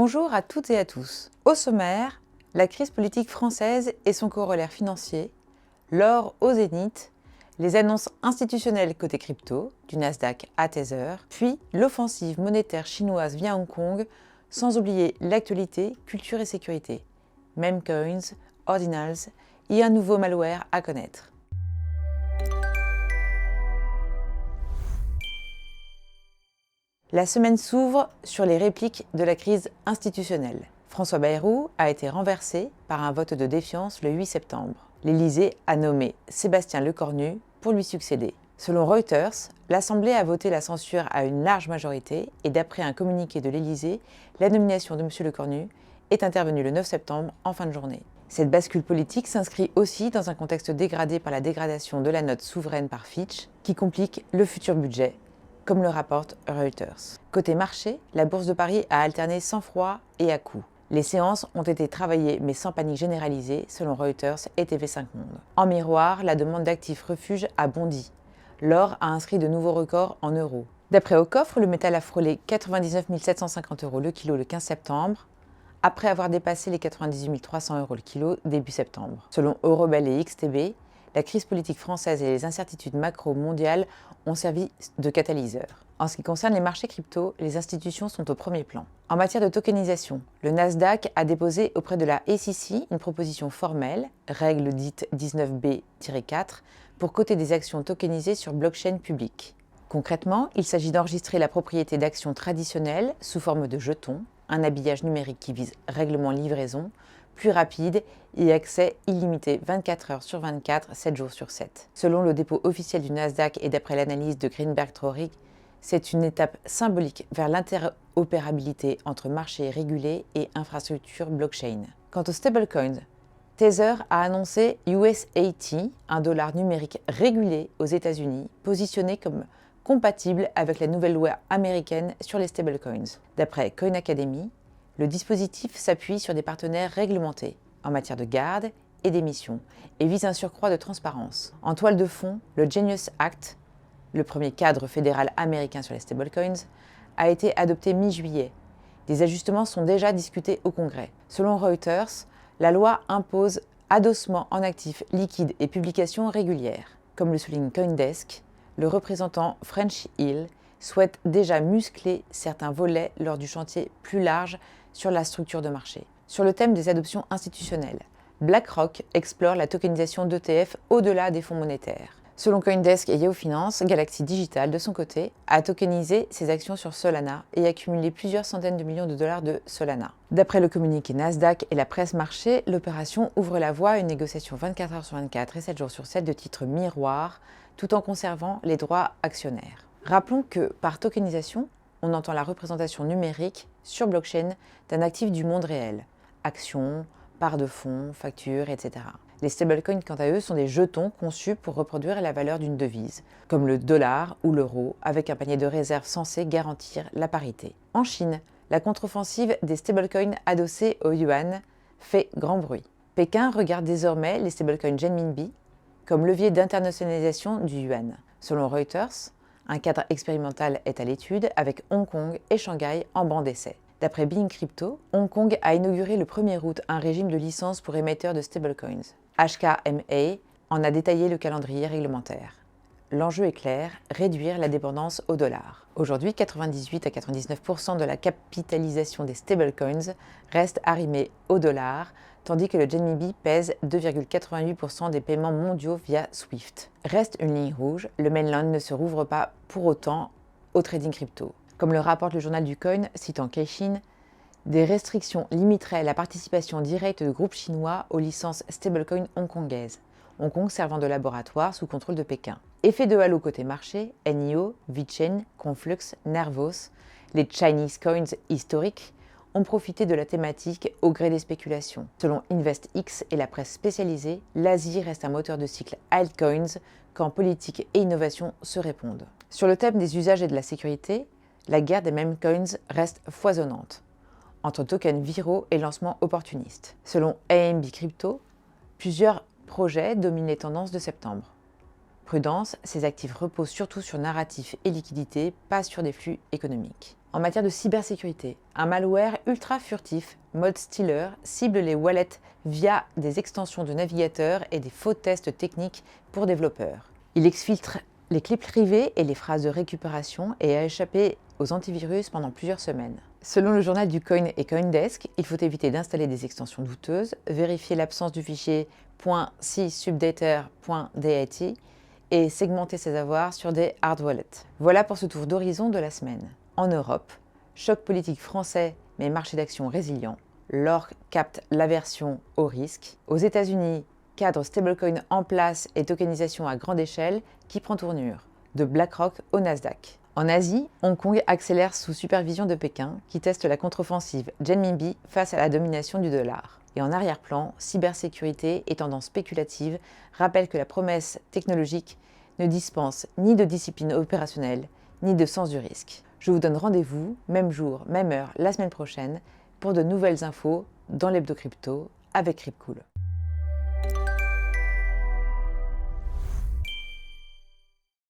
Bonjour à toutes et à tous. Au sommaire, la crise politique française et son corollaire financier, l'or au zénith, les annonces institutionnelles côté crypto, du Nasdaq à Tether, puis l'offensive monétaire chinoise via Hong Kong, sans oublier l'actualité, culture et sécurité, meme coins, ordinals et un nouveau malware à connaître. La semaine s'ouvre sur les répliques de la crise institutionnelle. François Bayrou a été renversé par un vote de défiance le 8 septembre. L'Élysée a nommé Sébastien Lecornu pour lui succéder. Selon Reuters, l'Assemblée a voté la censure à une large majorité et d'après un communiqué de l'Élysée, la nomination de M. Lecornu est intervenue le 9 septembre en fin de journée. Cette bascule politique s'inscrit aussi dans un contexte dégradé par la dégradation de la note souveraine par Fitch qui complique le futur budget, comme le rapporte Reuters. Côté marché, la bourse de Paris a alterné sang-froid et à-coups. Les séances ont été travaillées mais sans panique généralisée, selon Reuters et TV5 Monde. En miroir, la demande d'actifs refuge a bondi. L'or a inscrit de nouveaux records en euros. D'après Aucoffre, le métal a frôlé 99 750 € le kilo le 15 septembre, après avoir dépassé les 98 300 € le kilo début septembre. Selon Eurobel et XTB, la crise politique française et les incertitudes macro-mondiales ont servi de catalyseur. En ce qui concerne les marchés crypto, les institutions sont au premier plan. En matière de tokenisation, le Nasdaq a déposé auprès de la SEC une proposition formelle, règle dite 19B-4, pour coter des actions tokenisées sur blockchain publique. Concrètement, il s'agit d'enregistrer la propriété d'actions traditionnelles sous forme de jetons, un habillage numérique qui vise règlement livraison, plus rapide et accès illimité 24 heures sur 24, 7 jours sur 7. Selon le dépôt officiel du Nasdaq et d'après l'analyse de Greenberg Traurig, c'est une étape symbolique vers l'interopérabilité entre marchés régulés et infrastructures blockchain. Quant aux stablecoins, Tether a annoncé USAT, un dollar numérique régulé aux États-Unis, positionné comme compatible avec la nouvelle loi américaine sur les stablecoins. D'après Coin Academy, le dispositif s'appuie sur des partenaires réglementés en matière de garde et d'émission et vise un surcroît de transparence. En toile de fond, le Genius Act, le premier cadre fédéral américain sur les stablecoins, a été adopté mi-juillet. Des ajustements sont déjà discutés au Congrès. Selon Reuters, la loi impose adossement en actifs liquides et publications régulières. Comme le souligne CoinDesk, le représentant French Hill souhaite déjà muscler certains volets lors du chantier plus large sur la structure de marché. Sur le thème des adoptions institutionnelles, BlackRock explore la tokenisation d'ETF au-delà des fonds monétaires. Selon CoinDesk et Yahoo Finance, Galaxy Digital, de son côté, a tokenisé ses actions sur Solana et accumulé plusieurs centaines de millions de dollars de Solana. D'après le communiqué Nasdaq et la presse marché, l'opération ouvre la voie à une négociation 24 heures sur 24 et 7 jours sur 7 de titres miroirs, tout en conservant les droits actionnaires. Rappelons que, par tokenisation, on entend la représentation numérique sur blockchain d'un actif du monde réel, actions, parts de fonds, factures, etc. Les stablecoins, quant à eux, sont des jetons conçus pour reproduire la valeur d'une devise, comme le dollar ou l'euro, avec un panier de réserve censé garantir la parité. En Chine, la contre-offensive des stablecoins adossés au yuan fait grand bruit. Pékin regarde désormais les stablecoins renminbi comme levier d'internationalisation du yuan. Selon Reuters, un cadre expérimental est à l'étude avec Hong Kong et Shanghai en banc d'essai. D'après Bing Crypto, Hong Kong a inauguré le 1er août un régime de licence pour émetteurs de stablecoins. HKMA en a détaillé le calendrier réglementaire. L'enjeu est clair, réduire la dépendance au dollar. Aujourd'hui, 98 à 99% de la capitalisation des stablecoins reste arrimée au dollar, tandis que le renminbi pèse 2,88% des paiements mondiaux via SWIFT. Reste une ligne rouge, le mainland ne se rouvre pas pour autant au trading crypto. Comme le rapporte le journal du Coin, citant Caixin, des restrictions limiteraient la participation directe de groupes chinois aux licences stablecoin hongkongaises, Hong Kong servant de laboratoire sous contrôle de Pékin. Effet de halo côté marché, NIO, VeChain, Conflux, Nervos, les Chinese coins historiques, ont profité de la thématique au gré des spéculations. Selon InvestX et la presse spécialisée, l'Asie reste un moteur de cycle altcoins quand politique et innovation se répondent. Sur le thème des usages et de la sécurité, la guerre des meme coins reste foisonnante, entre tokens viraux et lancements opportunistes. Selon AMB Crypto, plusieurs projets dominent les tendances de septembre. Prudence, ces actifs reposent surtout sur narratifs et liquidités, pas sur des flux économiques. En matière de cybersécurité, un malware ultra furtif, mode stealer, cible les wallets via des extensions de navigateur et des faux tests techniques pour développeurs. Il exfiltre les clés privées et les phrases de récupération et a échappé aux antivirus pendant plusieurs semaines. Selon le journal du Coin et Coindesk, il faut éviter d'installer des extensions douteuses, vérifier l'absence du fichier .csubdata.dat et segmenter ses avoirs sur des hard wallets. Voilà pour ce tour d'horizon de la semaine. En Europe, choc politique français mais marché d'action résilient. L'or capte l'aversion au risque. Aux États-Unis, cadre stablecoin en place et tokenisation à grande échelle qui prend tournure, de BlackRock au Nasdaq. En Asie, Hong Kong accélère sous supervision de Pékin qui teste la contre-offensive renminbi face à la domination du dollar. Et en arrière-plan, cybersécurité et tendances spéculatives rappellent que la promesse technologique ne dispense ni de discipline opérationnelle, ni de sens du risque. Je vous donne rendez-vous, même jour, même heure, la semaine prochaine, pour de nouvelles infos dans l'hebdo crypto avec Cryptcool.